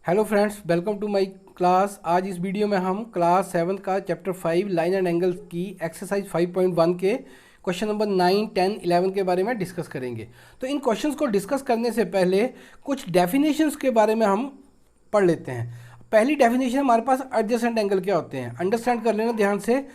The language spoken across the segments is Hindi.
Hello friends, welcome to my class. आज इस वीडियो में हम क्लास 7 का चैप्टर 5 लाइन एंड एंगल्स की एक्सरसाइज 5.1 के क्वेश्चन नंबर 9, 10, 11 के बारे में डिस्कस करेंगे। तो इन क्वेश्चंस को डिस्कस करने से पहले कुछ डेफिनेशंस के बारे में हम पढ़ लेते हैं। पहली डेफिनेशन हमारे पास एडजेसेंट एंगल क्या होते हैं, अंडरस्टैंड कर लेना ध्यान से।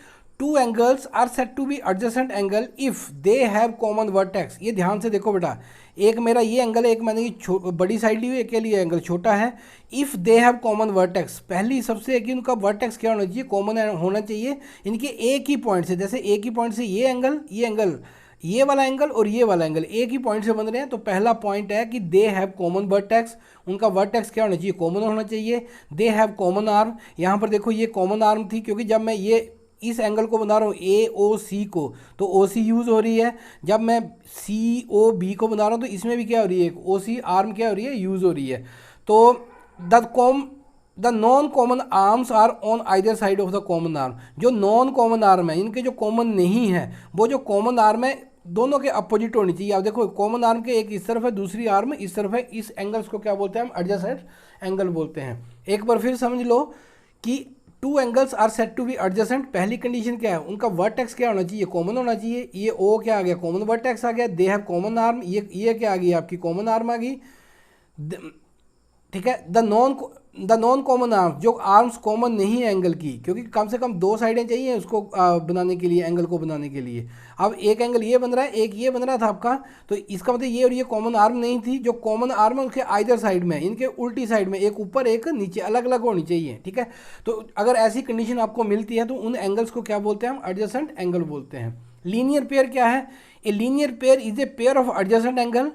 Two angles are said to be adjacent angle if they have common vertex. ये ध्यान से देखो बेटा, एक मेरा ये एंगल है, एक मैंने ये बड़ी साइड ली हुई है, के लिए एंगल छोटा है। If they have common vertex, पहली सबसे है कि उनका वर्टेक्स क्या होना चाहिए, कॉमन होना चाहिए इनके एक ही पॉइंट से। जैसे एक ही पॉइंट से ये एंगल, ये वाला एंगल और ये वाला एंगल एक ही पॉइंट से बन रहे हैं। तो पहला पॉइंट है कि दे हैव कॉमन वर्टेक्स, उनका वर्टेक्स क्या होना चाहिए, कॉमन होना चाहिए। दे हैव कॉमन आर्म, यहाँ पर देखो ये कॉमन आर्म थी, क्योंकि जब मैं ये इस एंगल को बना रहा हूँ ए ओ सी को, तो ओ सी यूज़ हो रही है। जब मैं सी ओ बी को बना रहा हूँ तो इसमें भी क्या हो रही है, ओ सी आर्म क्या हो रही है, यूज़ हो रही है। तो the non common arms are on either side of the common arm. जो नॉन कॉमन आर्म है, इनके जो कॉमन नहीं है, वो जो कॉमन आर्म है दोनों के अपोजिट होनी चाहिए। आप देखो कॉमन आर्म के एक इस तरफ है, दूसरी आर्म इस तरफ है। इस एंगल्स को क्या बोलते हैं, हम एडजेसेंट एंगल बोलते हैं। एक बार फिर समझ लो कि two angles are said to be adjacent. पहली कंडीशन क्या है, उनका वर्टेक्स क्या होना चाहिए, कॉमन होना चाहिए। ये ओ क्या आ गया, कॉमन वर्टेक्स आ गया। दे हैव कॉमन आर्म, ये क्या आ गई, आपकी कॉमन आर्म आ गई। ठीक है। द नॉन कॉमन आर्म्स, जो आर्म्स कॉमन नहीं है एंगल की, क्योंकि कम से कम दो साइडें चाहिए उसको बनाने के लिए, एंगल को बनाने के लिए। अब एक एंगल ये बन रहा है, एक ये बन रहा था आपका, तो इसका मतलब ये और ये कॉमन आर्म नहीं थी। जो कॉमन आर्म है उसके आइदर साइड में, इनके उल्टी साइड में, एक ऊपर एक नीचे, अलग अलग होनी चाहिए। ठीक है। तो अगर ऐसी कंडीशन आपको मिलती है तो उन एंगल्स को क्या बोलते हैं, हम एडजेसेंट एंगल बोलते हैं। लीनियर पेयर क्या है, a linear pair is a pair of adjacent angle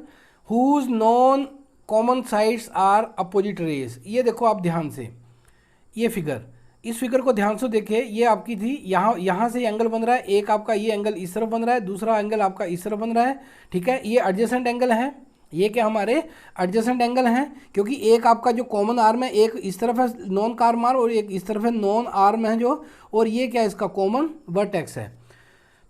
whose non common sides are opposite rays. ये देखो आप ध्यान से, ये फिगर, इस फिगर को ध्यान से देखिए। ये आपकी थी, यहाँ से एंगल बन रहा है, एक आपका ये एंगल इस तरफ बन रहा है, दूसरा एंगल आपका इस तरफ बन रहा है। ठीक है। ये एडजेसेंट एंगल है, ये क्या हमारे एडजेसेंट एंगल हैं, क्योंकि एक आपका जो कॉमन आर्म है, एक इस तरफ है नॉन कार्म आर्म और एक इस तरफ है नॉन आर्म है जो, और ये क्या इसका कॉमन वर्टेक्स है।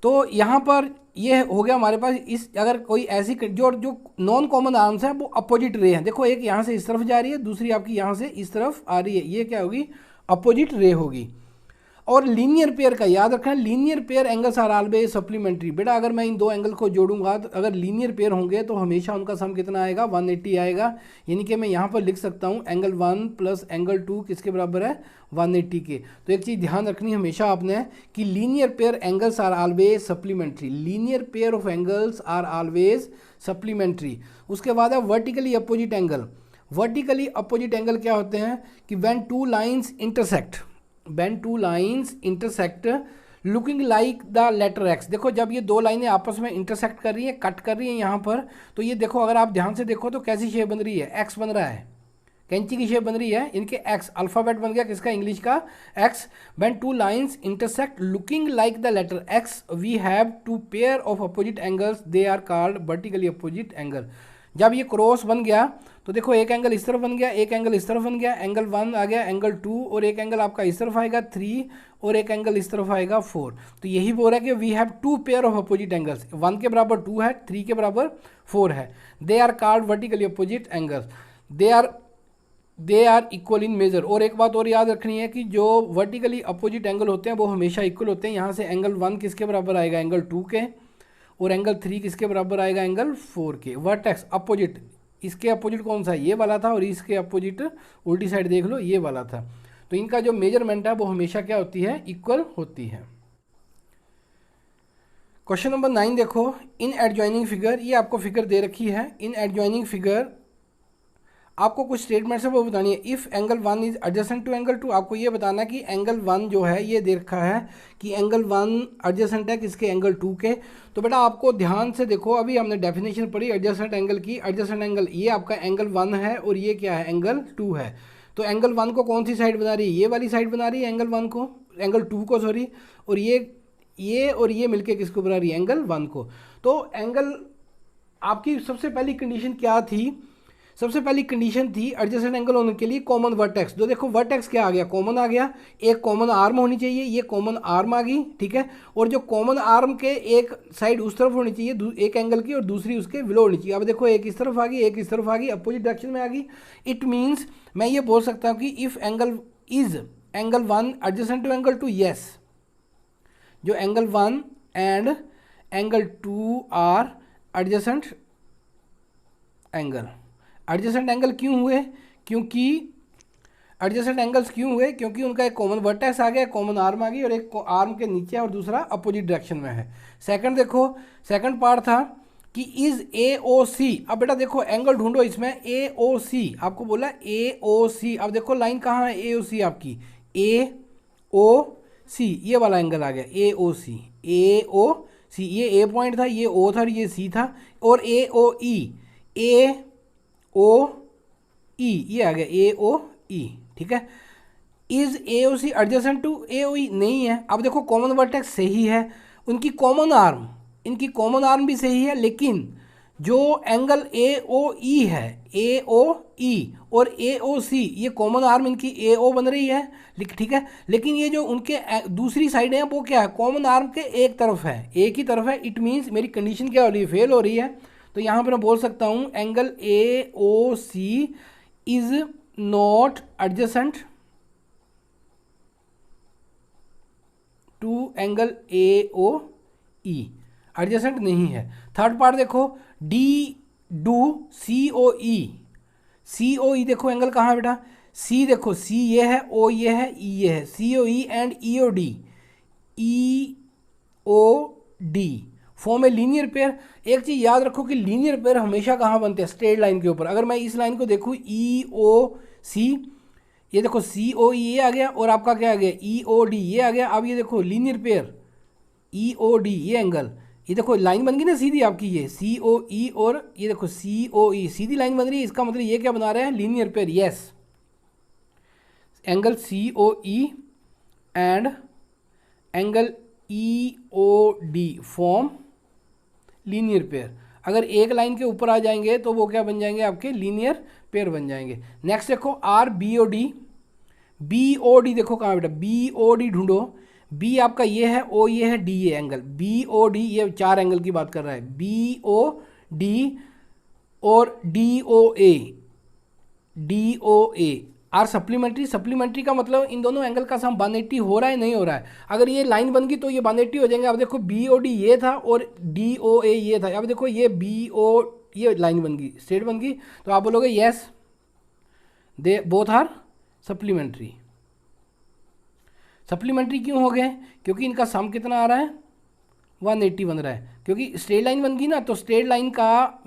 तो यहाँ पर ये हो गया हमारे पास। इस अगर कोई ऐसी जो नॉन कॉमन आर्म्स है वो अपोजिट रे हैं। देखो एक यहाँ से इस तरफ जा रही है, दूसरी आपकी यहाँ से इस तरफ आ रही है, ये क्या होगी, अपोजिट रे होगी। और लीनियर पेयर का याद रखना, linear pair angles are always supplementary. बेटा अगर मैं इन दो एंगल को जोड़ूंगा तो अगर लीनियर पेयर होंगे तो हमेशा उनका सम कितना आएगा, 180 आएगा। यानी कि मैं यहाँ पर लिख सकता हूँ एंगल 1 प्लस एंगल 2 किसके बराबर है, 180 के। तो एक चीज़ ध्यान रखनी हमेशा आपने कि linear pair angles are always supplementary. Linear pair of angles are always supplementary. उसके बाद है vertically opposite angle. Vertically opposite angle क्या होते हैं कि when two lines intersect, when two lines intersect looking like the letter x। देखो जब ये दो लाइनें आपस में इंटरसेक्ट कर रही हैं, कट कर रही हैं यहाँ पर, तो ये देखो अगर आप ध्यान से देखो तो कैसी शेप बन रही है, एक्स बन रहा है, कैंची की शेप बन रही है, इनके एक्स, अल्फ़ाबेट बन गया किसका, इंग्लिश का x. when two lines intersect looking like the letter x we have two pair of opposite angles, they are called vertically opposite angle। जब ये क्रॉस बन गया तो देखो एक एंगल इस तरफ बन गया, एक एंगल इस तरफ बन गया, एंगल 1 आ गया, एंगल 2, और एक एंगल आपका इस तरफ आएगा 3, और एक एंगल इस तरफ आएगा 4। तो यही बोल रहा है कि we have two pair of opposite angles, 1 के बराबर 2 है, 3 के बराबर 4 है। They are called vertically opposite angles, they are equal in measure. और एक बात और याद रखनी है कि जो वर्टिकली अपोजिट एंगल होते हैं वो हमेशा इक्वल होते हैं। यहाँ से एंगल 1 किसके बराबर आएगा, एंगल 2 के, और एंगल 3 किसके बराबर आएगा, एंगल 4 के। वर्टेक्स अपोजिट, इसके अपोजिट कौन सा है, ये वाला था, और इसके अपोजिट उल्टी साइड देख लो ये वाला था। तो इनका जो मेजरमेंट है वो हमेशा क्या होती है, इक्वल होती है। क्वेश्चन नंबर 9 देखो, इन एडजॉइनिंग फिगर, ये आपको फिगर दे रखी है। इन एडजॉइनिंग फिगर आपको कुछ स्टेटमेंट्स है वो बतानी है। If angle 1 is adjacent to angle 2, आपको ये बताना है कि एंगल 1 जो है, ये दे रखा है कि एंगल 1 एडजेसेंट है किसके, एंगल 2 के। तो बेटा आपको ध्यान से देखो, अभी हमने डेफिनेशन पढ़ी एडजेसेंट एंगल की। एडजेसेंट एंगल ये आपका एंगल 1 है और ये क्या है, एंगल 2 है। तो एंगल 1 को कौन सी साइड बना रही है, ये वाली साइड बना रही है एंगल 1 को, एंगल 2 को सॉरी, और ये और ये मिलके किसको बना रही है, एंगल 1 को। तो एंगल आपकी सबसे पहली कंडीशन क्या थी, सबसे पहली कंडीशन थी एडजेसेंट एंगल होने के लिए कॉमन वर्टेक्स। जो देखो वर्टेक्स क्या आ गया, कॉमन आ गया, एक कॉमन आर्म होनी चाहिए, ये कॉमन आर्म आ गई। ठीक है। और जो कॉमन आर्म के एक साइड उस तरफ होनी चाहिए एक एंगल की, और दूसरी उसके बिलो होनी चाहिए। अब देखो एक इस तरफ आ गई, एक इस तरफ आ गई, अपोजिट डायरेक्शन में आ गई। इट मीन्स मैं ये बोल सकता हूँ कि if angle is angle 1 adjacent to angle 2, yes, जो angle 1 and angle 2 are adjacent angle. Adjacent angle क्यों हुए? क्योंकि एडजेसेंट एंगल्स क्यों हुए? क्योंकि उनका एक कॉमन वर्टेक्स आ गया, कॉमन आर्म आ गई, और एक आर्म के नीचे और दूसरा अपोजिट डायरेक्शन में है। सेकंड देखो, सेकंड पार्ट था कि इज ए ओ सी। अब बेटा देखो एंगल ढूंढो इसमें, ए ओ सी आपको बोला, ए ओ सी। अब देखो लाइन कहाँ है ए ओ सी आपकी, ए ओ सी, ये वाला एंगल आ गया ए ओ सी, ए ओ सी। ये ए पॉइंट था, ये ओ था, ये सी था, और ए ओ ई, ए ओ ई, ये आ गया ए ओ ई, ठीक है। Is A O C adjacent to A O E? नहीं है। अब देखो कॉमन वर्टेक्स सही है, उनकी कॉमन आर्म, इनकी कॉमन आर्म भी सही है, लेकिन जो एंगल ए ओ ई है, ए ओ ई और ए ओ सी, ये कॉमन आर्म इनकी ए ओ बन रही है, ठीक है। लेकिन ये जो उनके दूसरी साइड है वो क्या है, कॉमन आर्म के एक तरफ है, एक ही तरफ है। इट मीन्स मेरी कंडीशन क्या हो रही है, फेल हो रही है। तो यहाँ पर मैं बोल सकता हूँ angle A O C is not adjacent to angle A O E, adjacent नहीं है। थर्ड पार्ट देखो, D do C O E, C O E देखो एंगल कहाँ है बेटा, सी देखो, सी ये है, ओ ये है, ई ये है, C O E and E O D, E O D form a linear pair. एक चीज़ याद रखो कि लीनियर पेयर हमेशा कहाँ बनते हैं, स्ट्रेट लाइन के ऊपर। अगर मैं इस लाइन को देखूँ ई ओ सी, ये देखो सी ओ ई ये आ गया, और आपका क्या आ गया ई ओ डी ये आ गया। अब ये देखो लीनियर पेयर ई ओ डी, ये एंगल, ये देखो लाइन बन गई ना सीधी आपकी, ये सी ओ ई, और ये देखो सी ओ ई, सीधी लाइन बन रही है। इसका मतलब ये क्या बना रहे हैं, linear pair. Yes, angle C O E and angle E O D form linear pair. अगर एक लाइन के ऊपर आ जाएंगे तो वो क्या बन जाएंगे, आपके लीनियर पेयर बन जाएंगे। नेक्स्ट देखो are B O D, B O D देखो कहाँ बेटा, बी ओ डी ढूंढो। बी आपका ये है, ओ ये है, डी ये एंगल, बी ओ डी, ये चार एंगल की बात कर रहा है, बी ओ डी और D O A, D O A are supplementary. Supplementary का मतलब इन दोनों एंगल का सम 180 हो रहा है नहीं हो रहा है। अगर ये लाइन बन गई तो ये 180 हो जाएंगे। अब देखो बी ओ डी ये था और डी ओ ए ये था। अब देखो ये बी ओ, ये लाइन बन गई, स्ट्रेट बन गई, तो आप बोलोगे yes they both are supplementary. Supplementary क्यों हो गए, क्योंकि इनका सम कितना आ रहा है, 180 बन रहा है। क्योंकि स्ट्रेट लाइन बन गई ना, तो स्ट्रेट लाइन का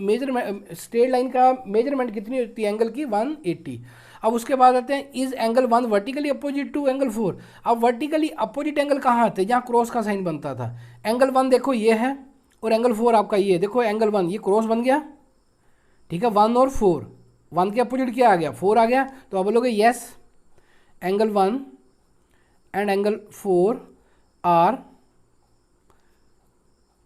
मेजरमेंट कितनी होती है एंगल की, 180। अब उसके बाद आते हैं is angle 1 vertically opposite to angle 4। अब वर्टिकली अपोजिट एंगल कहाँ आते हैं, जहाँ क्रॉस का साइन बनता था। एंगल 1 देखो ये है, और एंगल 4 आपका ये, देखो एंगल 1 ये क्रॉस बन गया, ठीक है, 1 और 4, 1 के अपोजिट क्या आ गया, 4 आ गया। तो आप बोलोगे yes angle 1 and angle 4 are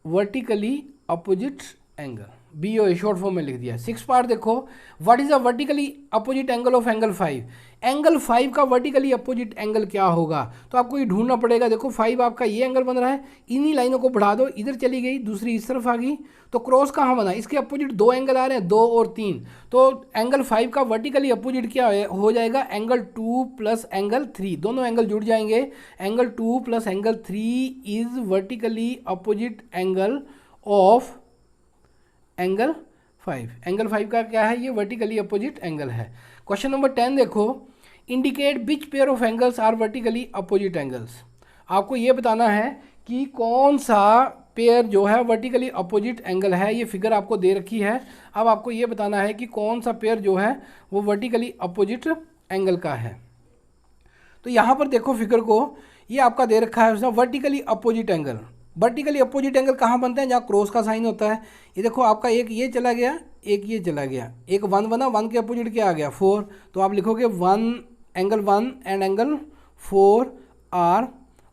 vertically opposite angle, B O A short form में लिख दिया। 6 पार्ट देखो, what is a vertically opposite angle of angle 5। Angle 5 का वर्टिकली अपोजिट एंगल क्या होगा, तो आपको ये ढूंढना पड़ेगा। देखो 5 आपका ये एंगल बन रहा है, इन्हीं लाइनों को बढ़ा दो, इधर चली गई, दूसरी इस तरफ आ गई, तो क्रॉस कहाँ बना, इसके अपोजिट 2 एंगल आ रहे हैं, 2 और 3। तो एंगल 5 का वर्टिकली अपोजिट क्या हो जाएगा, एंगल 2 प्लस एंगल 3, दोनों एंगल जुड़ जाएंगे। Angle 2 plus angle 3 is vertically opposite angle of angle 5। Angle 5 का क्या है, ये वर्टिकली अपोजिट एंगल है। क्वेश्चन नंबर 10 देखो, indicate which pair of angles are vertically opposite angles. आपको ये बताना है कि कौन सा पेयर जो है वर्टिकली अपोजिट एंगल है। ये फिगर आपको दे रखी है, अब आपको ये बताना है कि कौन सा पेयर जो है वो वर्टिकली अपोजिट एंगल का है। तो यहाँ पर देखो फिगर को, ये आपका दे रखा है vertically opposite angle. Vertically opposite angle कहाँ बनते हैं, जहाँ क्रॉस का साइन होता है। ये देखो आपका एक ये चला गया, एक ये चला गया, एक 1 बना, 1 के अपोजिट क्या आ गया, 4। तो आप लिखोगे angle 1 and angle 4 are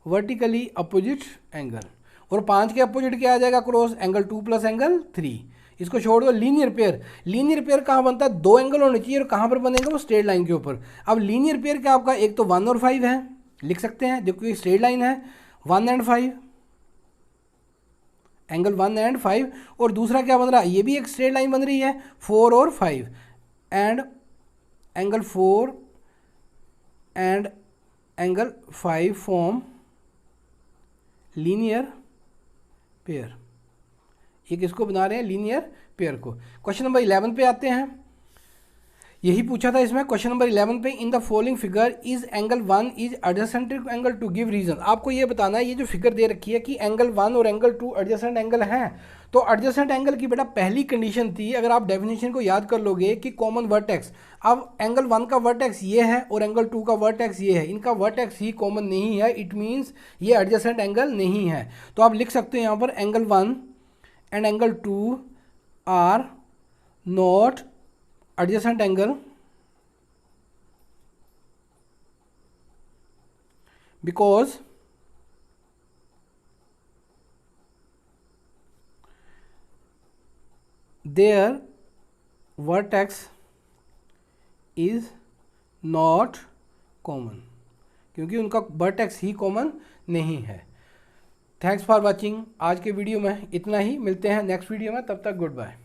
vertically opposite angle. और 5 के अपोजिट क्या आ जाएगा क्रॉस, एंगल 2 प्लस एंगल 3। इसको छोड़ दो। लीनियर पेयर, लीनियर पेयर कहाँ बनता है, 2 एंगल होने चाहिए, और कहाँ पर बनेगा, वो स्ट्रेट लाइन के ऊपर। अब लीनियर पेयर क्या आपका, एक तो 1 और 5 है, लिख सकते हैं, देखो ये स्ट्रेट लाइन है, 1 एंड 5, एंगल 1 एंड 5। और दूसरा क्या बन रहा है, ये भी एक स्ट्रेट लाइन बन रही है, 4 और 5, and angle 4 and angle 5 form linear pair. ये किसको बना रहे हैं? लीनियर पेयर को। क्वेश्चन नंबर 11 पे आते हैं। यही पूछा था इसमें क्वेश्चन नंबर 11 पे, in the following figure is angle 1 is adjacent to angle 2, give reason. आपको ये बताना है, ये जो फिगर दे रखी है कि एंगल 1 और एंगल 2 एडजेसेंट एंगल हैं, तो एडजेसेंट एंगल की बेटा पहली कंडीशन थी, अगर आप डेफिनेशन को याद कर लोगे, कि कॉमन वर्टेक्स। अब एंगल 1 का वर्टेक्स ये है और एंगल 2 का वर्टेक्स ये है, इनका वर्टेक्स ही कॉमन नहीं है, इट मीन्स ये एडजेसेंट एंगल नहीं है। तो आप लिख सकते हैं यहाँ पर angle 1 and angle 2 are not adjacent angle because their vertex is not common, क्योंकि उनका वर्टेक्स ही कॉमन नहीं है। Thanks for watching. आज के वीडियो में इतना ही, मिलते हैं नेक्स्ट वीडियो में, तब तक गुड बाय।